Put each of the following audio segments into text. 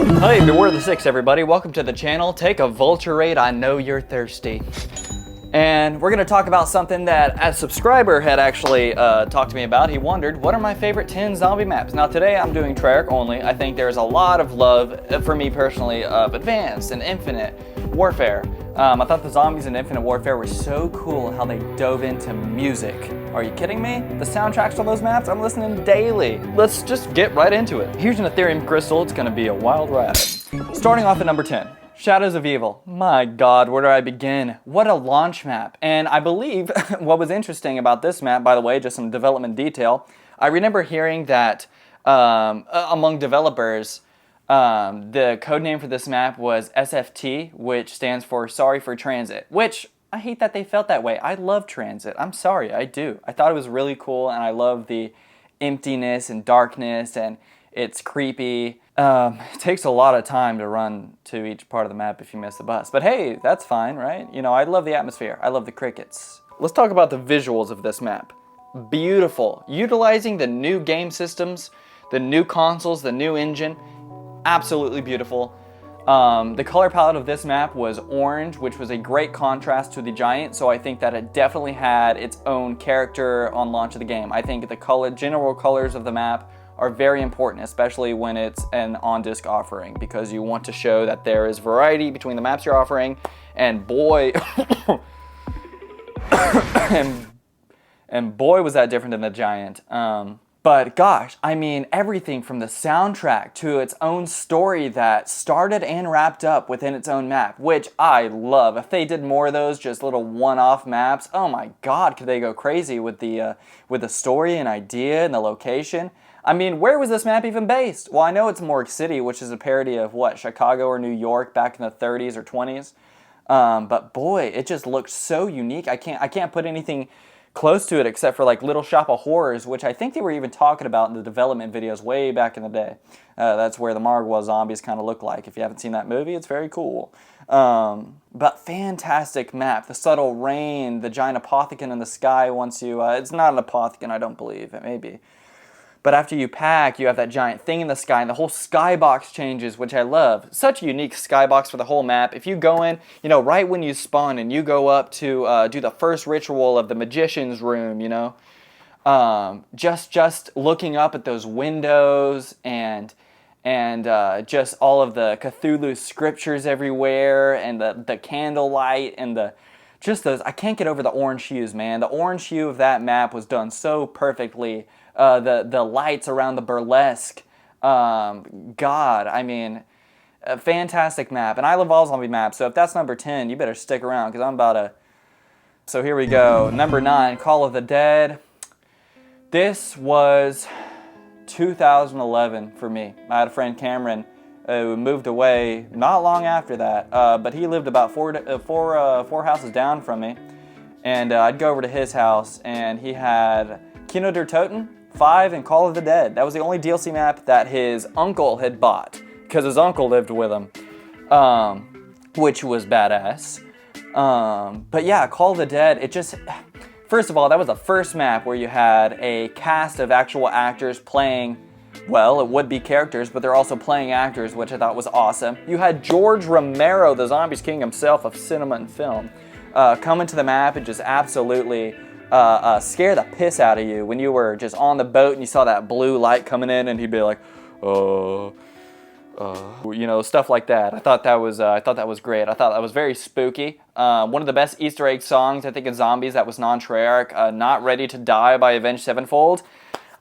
Hey, beware the six, everybody. Welcome to the channel. Take a Vulturate, I know you're thirsty. And we're going to talk about something that a subscriber had actually talked to me about. He wondered, what are my favorite 10 zombie maps? Now today I'm doing Treyarch only. I think there's a lot of love, for me personally, of Advanced and Infinite Warfare. I thought the zombies in Infinite Warfare were so cool how they dove into music. Are you kidding me? The soundtracks to those maps, I'm listening daily. Let's just get right into it. Here's an Ethereum crystal. It's going to be a wild ride. Starting off at number 10. Shadows of Evil. My God, where do I begin? What a launch map. And I believe what was interesting about this map, by the way, just some development detail, I remember hearing that among developers, the code name for this map was SFT, which stands for Sorry for Transit, which I hate that they felt that way. I love transit. I'm sorry, I do. I thought it was really cool, and I love the emptiness and darkness, and it's creepy. It takes a lot of time to run to each part of the map if you miss the bus. But hey, that's fine, right? You know, I love the atmosphere. I love the crickets. Let's talk about the visuals of this map. Beautiful. Utilizing the new game systems, the new consoles, the new engine. Absolutely beautiful. The color palette of this map was orange, which was a great contrast to the Giant, so I think that it definitely had its own character on launch of the game. I think the general colors of the map are very important, especially when it's an on-disc offering, because you want to show that there is variety between the maps you're offering, and boy, and boy was that different than the Giant. But gosh, I mean, everything from the soundtrack to its own story that started and wrapped up within its own map, which I love. If they did more of those, just little one-off maps, oh my God, could they go crazy with the story and idea and the location. I mean, where was this map even based? Well, I know it's Morgue City, which is a parody of, what, Chicago or New York back in the 30s or 20s. But boy, it just looked so unique. I can't put anything close to it except for like Little Shop of Horrors, which I think they were even talking about in the development videos way back in the day. That's where the Margwa zombies kind of look like. If you haven't seen that movie, it's very cool. But fantastic map. The subtle rain, the giant apothecon in the sky once you... it's not an apothecon, I don't believe. It may be. But after you pack, you have that giant thing in the sky, and the whole skybox changes, which I love. Such a unique skybox for the whole map. If you go in, you know, right when you spawn and you go up to do the first ritual of the magician's room, you know, just looking up at those windows and just all of the Cthulhu scriptures everywhere, and the candlelight and just those. I can't get over the orange hues, man. The orange hue of that map was done so perfectly. The lights around the burlesque, God, I mean, a fantastic map. And I love all zombie maps, so if that's number 10, you better stick around, because I'm about to... So here we go. Number 9, Call of the Dead. This was 2011 for me. I had a friend, Cameron, who moved away not long after that, but he lived about four houses down from me. And I'd go over to his house, and he had Kino der Toten 5 and Call of the Dead. That was the only DLC map that his uncle had bought, because his uncle lived with him, which was badass. But yeah, Call of the Dead, it just... First of all, that was the first map where you had a cast of actual actors playing, well, it would be characters, but they're also playing actors, which I thought was awesome. You had George Romero, the Zombies King himself of cinema and film, come into the map and just absolutely... scare the piss out of you when you were just on the boat and you saw that blue light coming in, and he'd be like, you know, stuff like that. I thought that was great. I thought that was very spooky. One of the best Easter egg songs, I think, in Zombies that was non-Treyarch, Not Ready to Die by Avenged Sevenfold.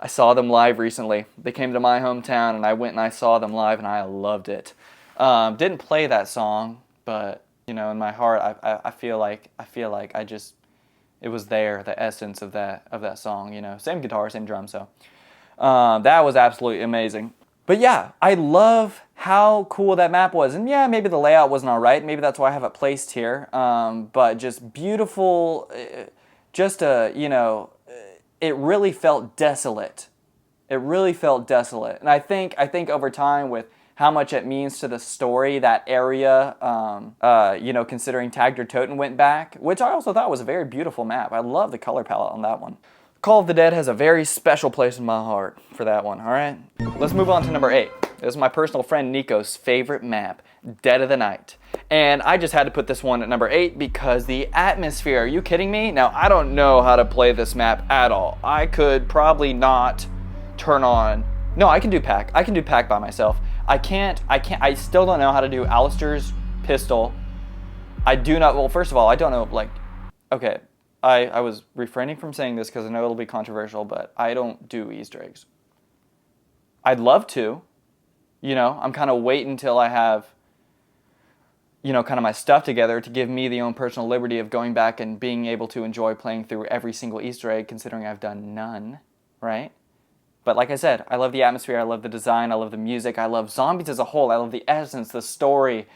I saw them live recently. They came to my hometown, and I went and I saw them live, and I loved it. Didn't play that song, but, you know, in my heart, I feel like I just... It was there, the essence of that song, you know. Same guitar, same drum, so. That was absolutely amazing. But yeah, I love how cool that map was. And yeah, maybe the layout wasn't all right. Maybe that's why I have it placed here. But just beautiful, you know, it really felt desolate. It really felt desolate. And I think over time with how much it means to the story, that area, you know, considering Tag der Toten went back, which I also thought was a very beautiful map. I love the color palette on that one. Call of the Dead has a very special place in my heart for that one, all right? Let's move on to number 8. This is my personal friend Nico's favorite map, Dead of the Night. And I just had to put this one at number 8 because the atmosphere, are you kidding me? Now, I don't know how to play this map at all. I could probably not turn on, no, I can do pack. I can do pack by myself. I still don't know how to do Alistair's pistol. I do not, well, first of all, I don't know, like, okay, I was refraining from saying this because I know it'll be controversial, but I don't do Easter eggs. I'd love to, you know, I'm kind of waiting until I have, you know, kind of my stuff together to give me the own personal liberty of going back and being able to enjoy playing through every single Easter egg, considering I've done none, right? But like I said, I love the atmosphere, I love the design, I love the music, I love zombies as a whole, I love the essence, the story,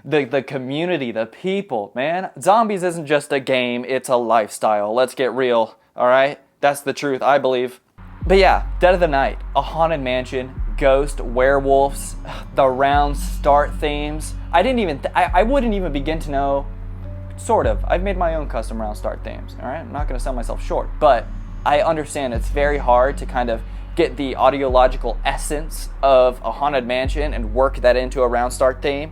the community, the people, man. Zombies isn't just a game, it's a lifestyle. Let's get real, all right? That's the truth, I believe. But yeah, Dead of the Night, a haunted mansion, ghost, werewolves, the round start themes. I wouldn't even begin to know, sort of. I've made my own custom round start themes, all right? I'm not gonna sell myself short, but I understand it's very hard to kind of get the audiological essence of a haunted mansion and work that into a round start theme.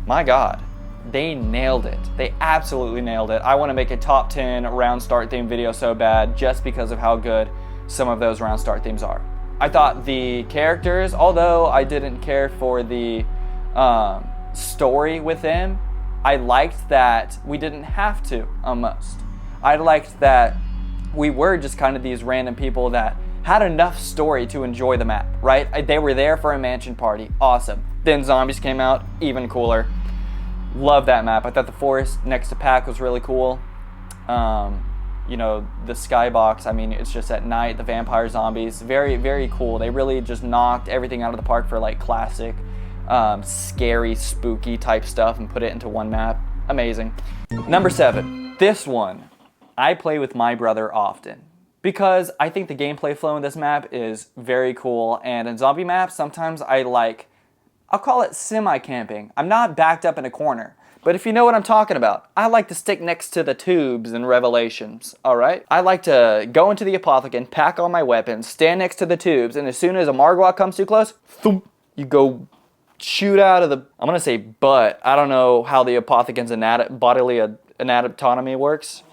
My God, they nailed it. They absolutely nailed it. I want to make a top 10 round start theme video so bad just because of how good some of those round start themes are. I thought the characters, although I didn't care for the story with them, I liked that we didn't have to, almost. I liked that we were just kind of these random people that had enough story to enjoy the map, right? They were there for a mansion party, awesome. Then zombies came out, even cooler. Love that map. I thought the forest next to Pack was really cool. You know, the skybox, I mean, it's just at night, the vampire zombies, very, very cool. They really just knocked everything out of the park for like classic, scary, spooky type stuff and put it into one map. Amazing. Number 7, this one, I play with my brother often because I think the gameplay flow in this map is very cool. And in zombie maps, sometimes I'll call it semi-camping. I'm not backed up in a corner. But if you know what I'm talking about, I like to stick next to the tubes in Revelations, alright? I like to go into the apothecary, pack all my weapons, stand next to the tubes, and as soon as a Margwa comes too close, thump, you go shoot out of the, I'm gonna say butt. I don't know how the apothecary's bodily anatomy works.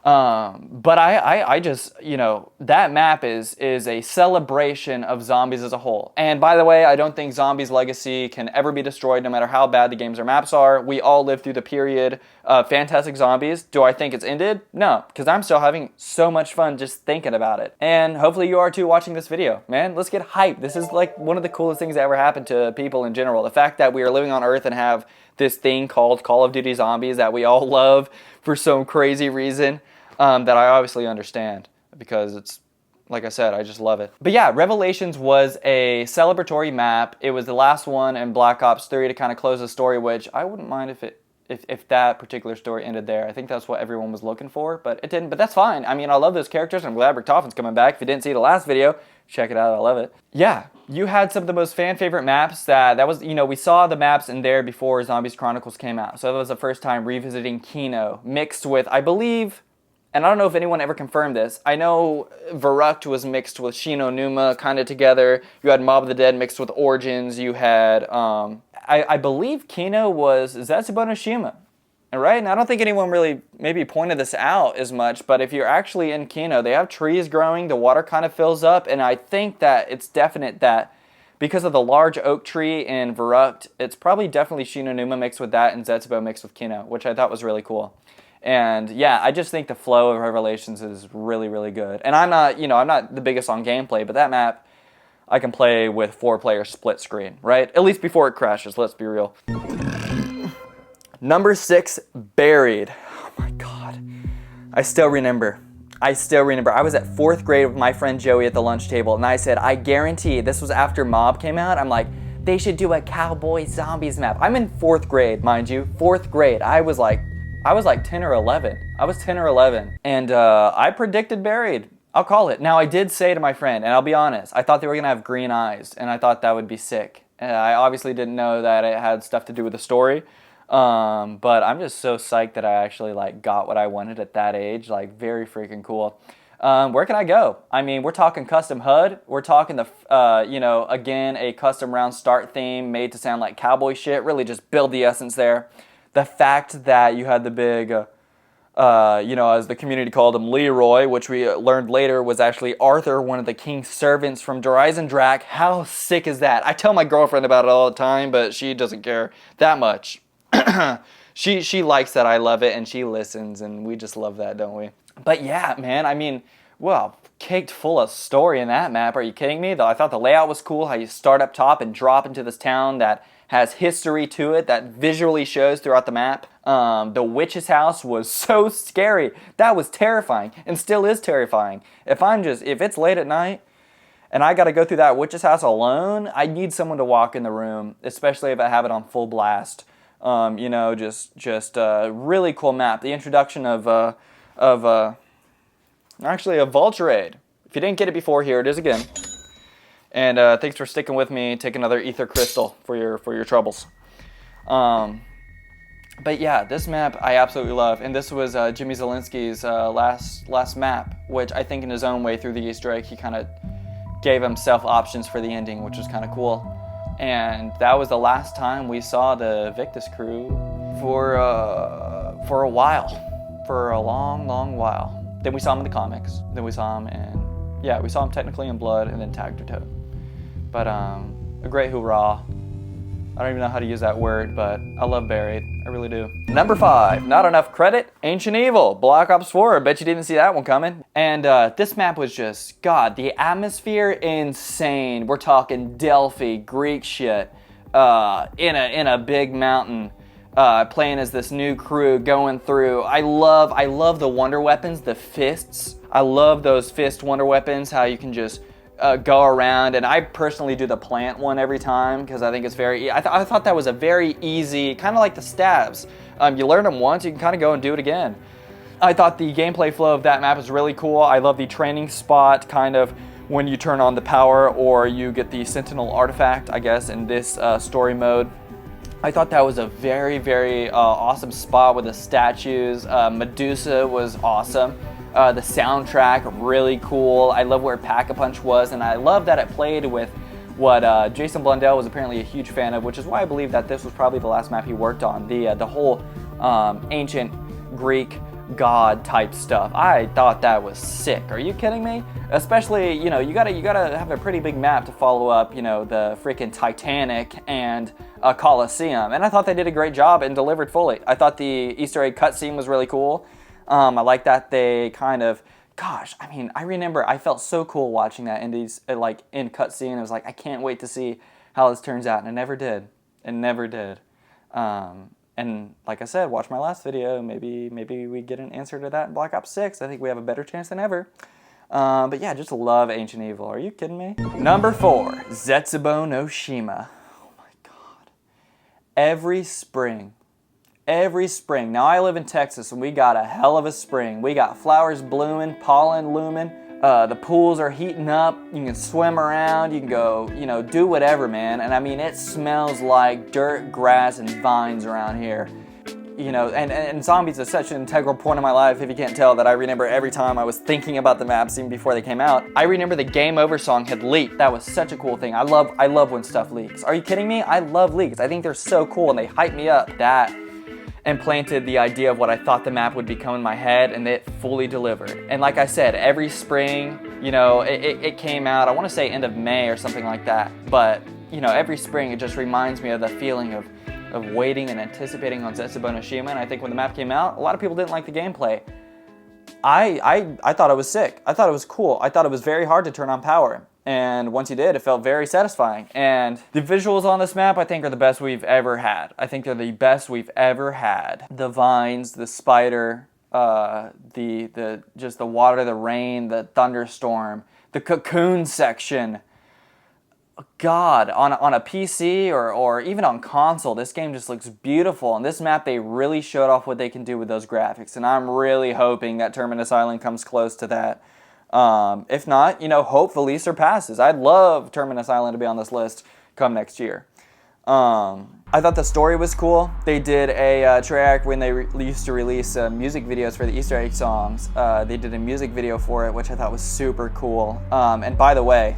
But I just, you know, that map is a celebration of zombies as a whole. And by the way, I don't think Zombies Legacy can ever be destroyed no matter how bad the games or maps are. We all lived through the period of Fantastic Zombies. Do I think it's ended? No, because I'm still having so much fun just thinking about it. And hopefully you are too watching this video. Man, let's get hyped. This is like one of the coolest things that ever happened to people in general. The fact that we are living on Earth and have this thing called Call of Duty Zombies that we all love for some crazy reason. That I obviously understand because it's, like I said, I just love it. But yeah, Revelations was a celebratory map. It was the last one in Black Ops 3 to kind of close the story, which I wouldn't mind if that particular story ended there. I think that's what everyone was looking for, but it didn't. But that's fine. I mean, I love those characters, and I'm glad Richtofen's coming back. If you didn't see the last video, check it out. I love it. Yeah, you had some of the most fan-favorite maps that was, you know, we saw the maps in there before Zombies Chronicles came out. So that was the first time revisiting Kino, mixed with, I believe, and I don't know if anyone ever confirmed this, I know Verrucht was mixed with Shino Numa kind of together. You had Mob of the Dead mixed with Origins. You had, I believe Kino was Zetsubo no Shima, right? And I don't think anyone really maybe pointed this out as much, but if you're actually in Kino, they have trees growing, the water kind of fills up, and I think that it's definite that because of the large oak tree in Verrucht, it's probably definitely Shino Numa mixed with that and Zetsubo mixed with Kino, which I thought was really cool. And yeah, I just think the flow of Revelations is really, really good. And I'm not, you know, I'm not the biggest on gameplay, but that map I can play with 4-player split screen, right? At least before it crashes, let's be real. Number 6, Buried. Oh my God. I still remember. I was at 4th grade with my friend Joey at the lunch table, and I said, I guarantee, this was after Mob came out, I'm like, they should do a Cowboy Zombies map. I'm in 4th grade, mind you, 4th grade. I was like 10 or 11. I was 10 or 11. And I predicted Buried. I'll call it. Now, I did say to my friend, and I'll be honest, I thought they were going to have green eyes, and I thought that would be sick. I obviously didn't know that it had stuff to do with the story. But I'm just so psyched that I actually got what I wanted at that age. Like, very freaking cool. where can I go? I mean, we're talking custom HUD. We're talking again, a custom round start theme made to sound like cowboy shit. Really just build the essence there. The fact that you had the big, as the community called him, Leroy, which we learned later was actually Arthur, one of the king's servants from Dryzen Drac. How sick is that? I tell my girlfriend about it all the time, but she doesn't care that much. She likes that I love it, and she listens, and we just love that, don't we? But yeah, man, I mean, well, caked full of story in that map. Are you kidding me? Though I thought the layout was cool, how you start up top and drop into this town that has history to it, that visually shows throughout the map. The witch's house was so scary. That was terrifying, and still is terrifying. If it's late at night, and I got to go through that witch's house alone, I need someone to walk in the room, especially if I have it on full blast. Just a really cool map. The introduction of Vulture Aid. If you didn't get it before, here it is again. And thanks for sticking with me. Take another ether crystal for your troubles. But yeah, this map I absolutely love, and this was Jimmy Zielinski's last map, which I think in his own way through the Easter egg he kind of gave himself options for the ending, which was kind of cool. And that was the last time we saw the Victus crew for a while, for a long while. Then we saw him in the comics. Then we saw him technically in Blood, and then Tag to Toe. But a great hoorah. I don't even know how to use that word, but I love Buried. I really do. Number 5, not enough credit. Ancient Evil, Black Ops 4. I bet you didn't see that one coming. And this map was just, God, the atmosphere, insane. We're talking Delphi, Greek shit, in a big mountain, playing as this new crew going through. I love the wonder weapons, the fists. I love those fist wonder weapons, how you can just go around, and I personally do the plant one every time because I think it's very, I thought that was a very easy, kind of like the stabs. You learn them once, you can kind of go and do it again. I thought the gameplay flow of that map is really cool. I love the training spot, kind of when you turn on the power or you get the Sentinel artifact, I guess, in this story mode. I thought that was a very, very awesome spot with the statues. Medusa was awesome. The soundtrack, really cool. I love where Pack-a-Punch was, and I love that it played with what Jason Blundell was apparently a huge fan of, which is why I believe that this was probably the last map he worked on. The whole ancient Greek god type stuff. I thought that was sick. Are you kidding me? Especially, you gotta have a pretty big map to follow up, the freaking Titanic and Colosseum. And I thought they did a great job and delivered fully. I thought the Easter egg cutscene was really cool. I like that they kind of, I remember I felt so cool watching that in cutscene. I was like, I can't wait to see how this turns out, and it never did. It never did. And like I said, watch my last video. Maybe we get an answer to that in Black Ops 6. I think we have a better chance than ever. But yeah, just love Ancient Evil. Are you kidding me? Number 4, Zetsubo no Shima. Oh my God. Every spring. Now I live in Texas and we got a hell of a spring. We got flowers blooming, pollen looming. The pools are heating up. You can swim around. You can go, do whatever, man. And I mean, it smells like dirt, grass, and vines around here. And zombies is such an integral point in my life, if you can't tell, that I remember every time I was thinking about the maps even before they came out. I remember the Game Over song had leaked. That was such a cool thing. I love when stuff leaks. Are you kidding me? I love leaks. I think they're so cool and they hype me up. That implanted the idea of what I thought the map would become in my head, and it fully delivered. And like I said, every spring, it came out, I want to say end of May or something like that. But, every spring it just reminds me of the feeling of waiting and anticipating on Zetsubo no Shima. And I think when the map came out, a lot of people didn't like the gameplay. I thought it was sick. I thought it was cool. I thought it was very hard to turn on power. And once you did, it felt very satisfying. And the visuals on this map, I think, are the best we've ever had. I think they're the best we've ever had. The vines, the spider, just the water, the rain, the thunderstorm, the cocoon section. God, on a PC or even on console, this game just looks beautiful. And this map, they really showed off what they can do with those graphics. And I'm really hoping that Terminus Island comes close to that. If not, hopefully surpasses. I'd love Terminus Island to be on this list come next year. I thought the story was cool. They did a track when they used to release music videos for the Easter egg songs. They did a music video for it, which I thought was super cool. And by the way,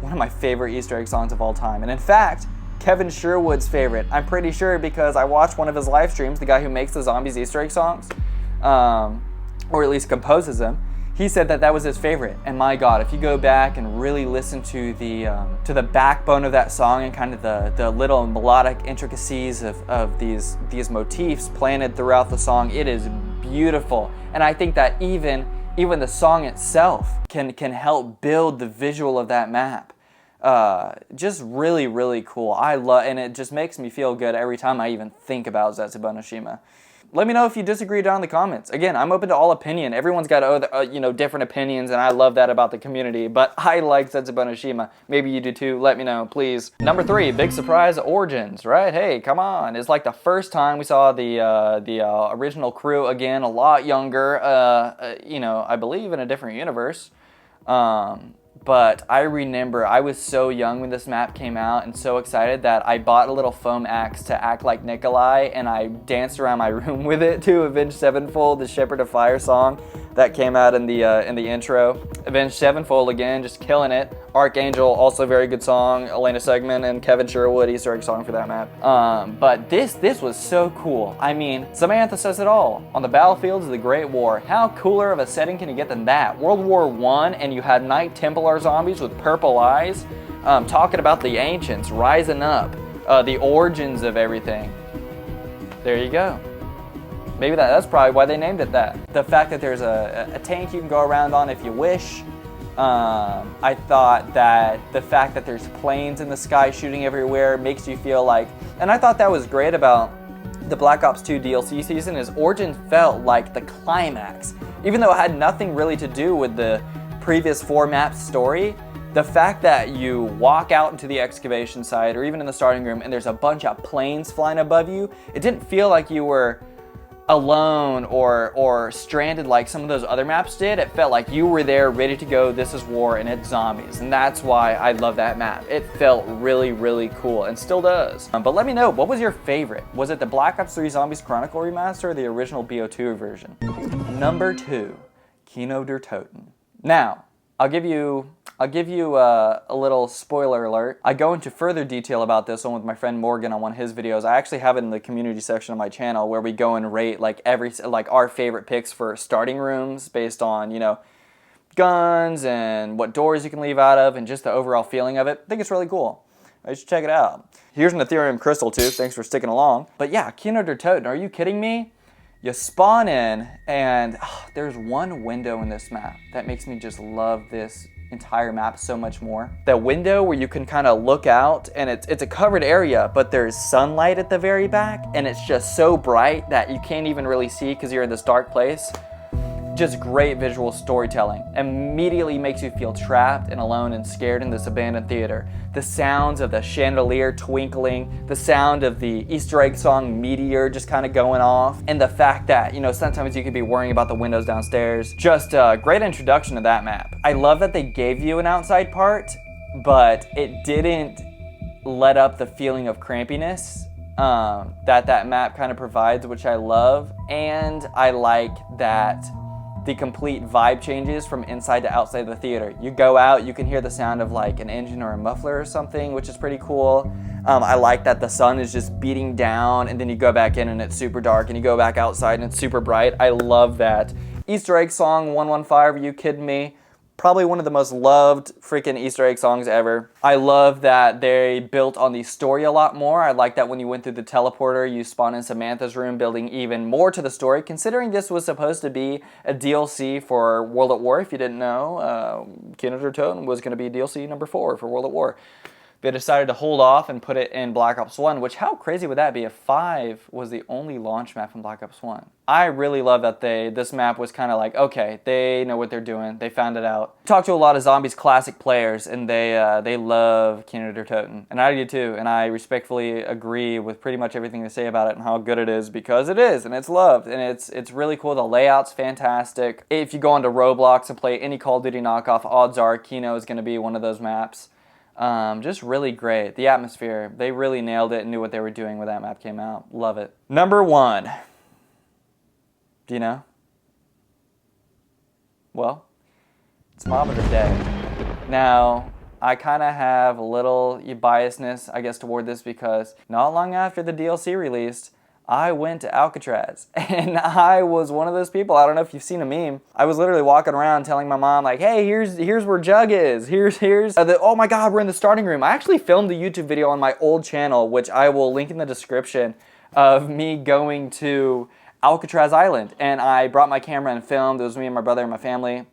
one of my favorite Easter egg songs of all time. And in fact, Kevin Sherwood's favorite. I'm pretty sure because I watched one of his live streams, the guy who makes the Zombies Easter egg songs, or at least composes them. He said that that was his favorite, and my God, if you go back and really listen to the backbone of that song and kind of the little melodic intricacies of these motifs planted throughout the song, it is beautiful. And I think that even the song itself can help build the visual of that map. Just really cool. And it just makes me feel good every time I even think about Zetsubou-no-Shima. Let me know if you disagree down in the comments. Again, I'm open to all opinion. Everyone's got different opinions, and I love that about the community. But I like Zetsubou-no-Shima. Maybe you do too. Let me know, please. Number 3, big surprise, Origins. Right? Hey, come on. It's like the first time we saw the original crew again, a lot younger. I believe in a different universe. But I remember I was so young when this map came out and so excited that I bought a little foam axe to act like Nikolai, and I danced around my room with it to Avenged Sevenfold, the Shepherd of Fire song that came out in the intro. Avenged Sevenfold again, just killing it. Archangel, also very good song. Elena Segman and Kevin Sherwood, Easter egg song for that map. But this was so cool. I mean, Samantha says it all. On the battlefields of the Great War, how cooler of a setting can you get than that? World War I, and you had Knight Templar zombies with purple eyes, talking about the ancients rising up, the origins of everything. There you go. Maybe that's probably why they named it that. The fact that there's a tank you can go around on if you wish. I thought that the fact that there's planes in the sky shooting everywhere makes you feel like, and I thought that was great about the Black Ops 2 DLC season, is Origins felt like the climax. Even though it had nothing really to do with the previous 4 maps story, the fact that you walk out into the excavation site or even in the starting room and there's a bunch of planes flying above you, it didn't feel like you were alone or stranded like some of those other maps did. It felt like you were there ready to go, this is war and it's zombies, and that's why I love that map. It felt really cool and still does. But let me know, what was your favorite? Was it the Black Ops 3 Zombies Chronicle remaster or the original BO2 version? Number 2, Kino der Toten. Now, I'll give you a little spoiler alert. I go into further detail about this one with my friend Morgan on one of his videos. I actually have it in the community section of my channel where we go and rate like our favorite picks for starting rooms based on, guns and what doors you can leave out of and just the overall feeling of it. I think it's really cool. You should check it out. Here's an Ethereum crystal too. Thanks for sticking along. But yeah, Kino der Toten, are you kidding me? You spawn in, and there's one window in this map that makes me just love this entire map so much more. The window where you can kind of look out, and it's a covered area, but there's sunlight at the very back, and it's just so bright that you can't even really see because you're in this dark place. Just great visual storytelling. Immediately makes you feel trapped and alone and scared in this abandoned theater. The sounds of the chandelier twinkling, the sound of the Easter egg song Meteor just kind of going off, and the fact that, sometimes you could be worrying about the windows downstairs. Just a great introduction to that map. I love that they gave you an outside part, but it didn't let up the feeling of crampiness that map kind of provides, which I love. And I like that the complete vibe changes from inside to outside the theater. You go out, you can hear the sound of like an engine or a muffler or something, which is pretty cool. I like that the sun is just beating down, and then you go back in and it's super dark, and you go back outside and it's super bright. I love that. Easter egg song 115, are you kidding me? Probably one of the most loved freaking Easter egg songs ever. I love that they built on the story a lot more. I like that when you went through the teleporter, you spawned in Samantha's room, building even more to the story, considering this was supposed to be a DLC for World at War. If you didn't know, Kino der Toten was going to be DLC number 4 for World at War. They decided to hold off and put it in Black Ops 1, which how crazy would that be if 5 was the only launch map in Black Ops 1? I really love that this map was kind of like, okay, they know what they're doing. They found it out. Talked to a lot of Zombies classic players, and they love Kino der Toten. And I do too, and I respectfully agree with pretty much everything they say about it and how good it is, because it is, and it's loved, and it's really cool. The layout's fantastic. If you go onto Roblox and play any Call of Duty knockoff, odds are Kino is going to be one of those maps. Just really great. The atmosphere, they really nailed it and knew what they were doing when that map came out. Love it. Number 1. Do you know? Well, it's Mob of the Dead. Now, I kind of have a little biasness, I guess, toward this because not long after the DLC released, I went to Alcatraz, and I was one of those people. I don't know if you've seen a meme. I was literally walking around telling my mom, like, hey, here's where Jug is. Here's oh my God, we're in the starting room. I actually filmed a YouTube video on my old channel, which I will link in the description, of me going to Alcatraz Island. And I brought my camera and filmed. It was me and my brother and my family.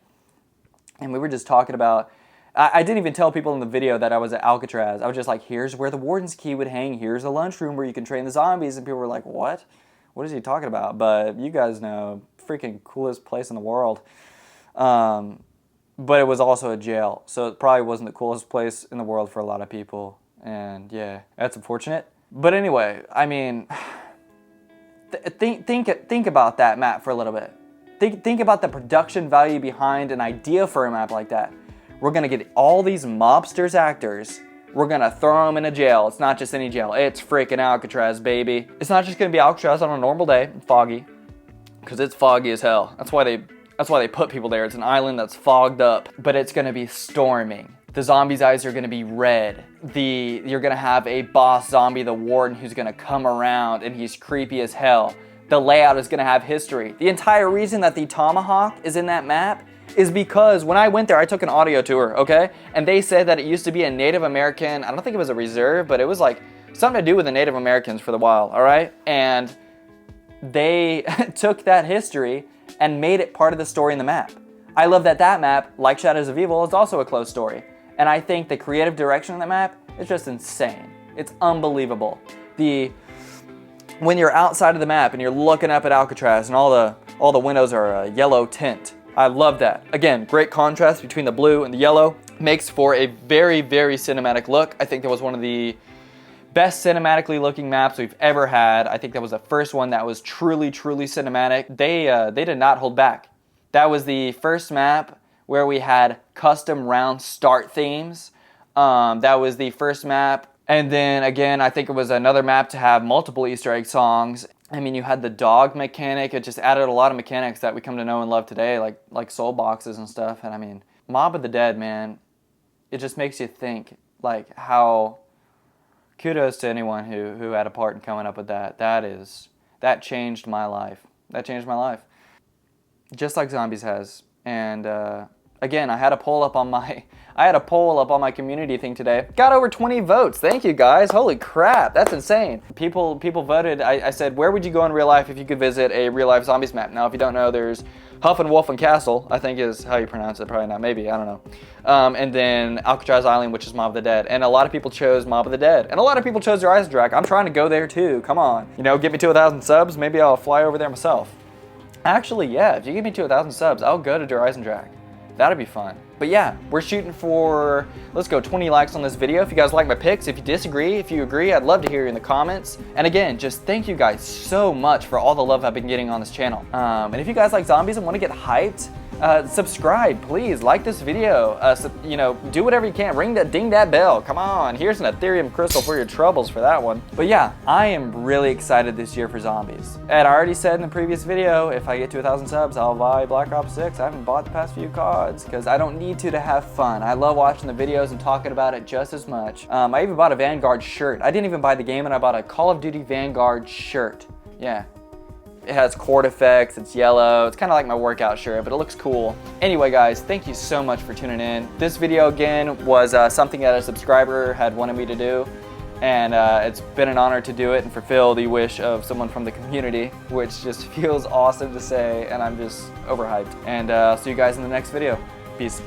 And we were just talking about, I didn't even tell people in the video that I was at Alcatraz. I was just like, here's where the warden's key would hang. Here's the lunchroom where you can train the zombies. And people were like, what? What is he talking about? But you guys know, freaking coolest place in the world. But it was also a jail. So it probably wasn't the coolest place in the world for a lot of people. And yeah, that's unfortunate. But anyway, I mean, think about that map for a little bit. Think about the production value behind an idea for a map like that. We're gonna get all these mobsters actors. We're gonna throw them in a jail. It's not just any jail. It's freaking Alcatraz, baby. It's not just gonna be Alcatraz on a normal day, foggy, because it's foggy as hell. That's why they put people there. It's an island that's fogged up, but it's gonna be storming. The zombies' eyes are gonna be red. You're gonna have a boss zombie, the warden, who's gonna come around and he's creepy as hell. The layout is gonna have history. The entire reason that the tomahawk is in that map is because when I went there, I took an audio tour, okay? And they said that it used to be a Native American, I don't think it was a reserve, but it was like something to do with the Native Americans for the while, all right? And they took that history and made it part of the story in the map. I love that that map, like Shadows of Evil, is also a closed story. And I think the creative direction of the map is just insane. It's unbelievable. When you're outside of the map and you're looking up at Alcatraz and all the windows are a yellow tint, I love that. Again, great contrast between the blue and the yellow. Makes for a very, very cinematic look. I think that was one of the best cinematically looking maps we've ever had. I think that was the first one that was truly, truly cinematic. They did not hold back. That was the first map where we had custom round start themes. That was the first map. And then again, I think it was another map to have multiple Easter egg songs. I mean, you had the dog mechanic. It just added a lot of mechanics that we come to know and love today, like soul boxes and stuff. And I mean, Mob of the Dead, man, it just makes you think, like, how kudos to anyone who had a part in coming up with that. That changed my life. That changed my life. Just like Zombies has. And again, I had a poll up on my community thing today. Got over 20 votes. Thank you guys. Holy crap, that's insane. People voted. I said, where would you go in real life if you could visit a real life zombies map? Now, if you don't know, there's Huff and Wolf and Castle, I think is how you pronounce it. Probably not, maybe, I don't know. And then Alcatraz Island, which is Mob of the Dead. And a lot of people chose Mob of the Dead. And a lot of people chose their Eisendrache. I'm trying to go there too, come on. You know, get me to 1,000 subs, maybe I'll fly over there myself. Actually, yeah, if you get me to 1,000 subs, I'll go to Der Eisendrache. That'd be fun. But yeah, we're shooting for, let's go, 20 likes on this video. If you guys like my picks, if you disagree, if you agree, I'd love to hear you in the comments. And again, just thank you guys so much for all the love I've been getting on this channel. And if you guys like zombies and want to get hyped, subscribe, please. Like this video. You know, do whatever you can. Ding that bell. Come on. Here's an Ethereum crystal for your troubles for that one. But yeah, I am really excited this year for zombies. And I already said in the previous video, if I get to 1,000 subs, I'll buy Black Ops 6. I haven't bought the past few CODs because I don't need to have fun. I love watching the videos and talking about it just as much. I even bought a Vanguard shirt. I didn't even buy the game, and I bought a Call of Duty Vanguard shirt. Yeah. It has cord effects, it's yellow, it's kind of like my workout shirt, but it looks cool. Anyway guys, thank you so much for tuning in. This video again was something that a subscriber had wanted me to do, and it's been an honor to do it and fulfill the wish of someone from the community, which just feels awesome to say, and I'm just overhyped. And I'll see you guys in the next video. Peace.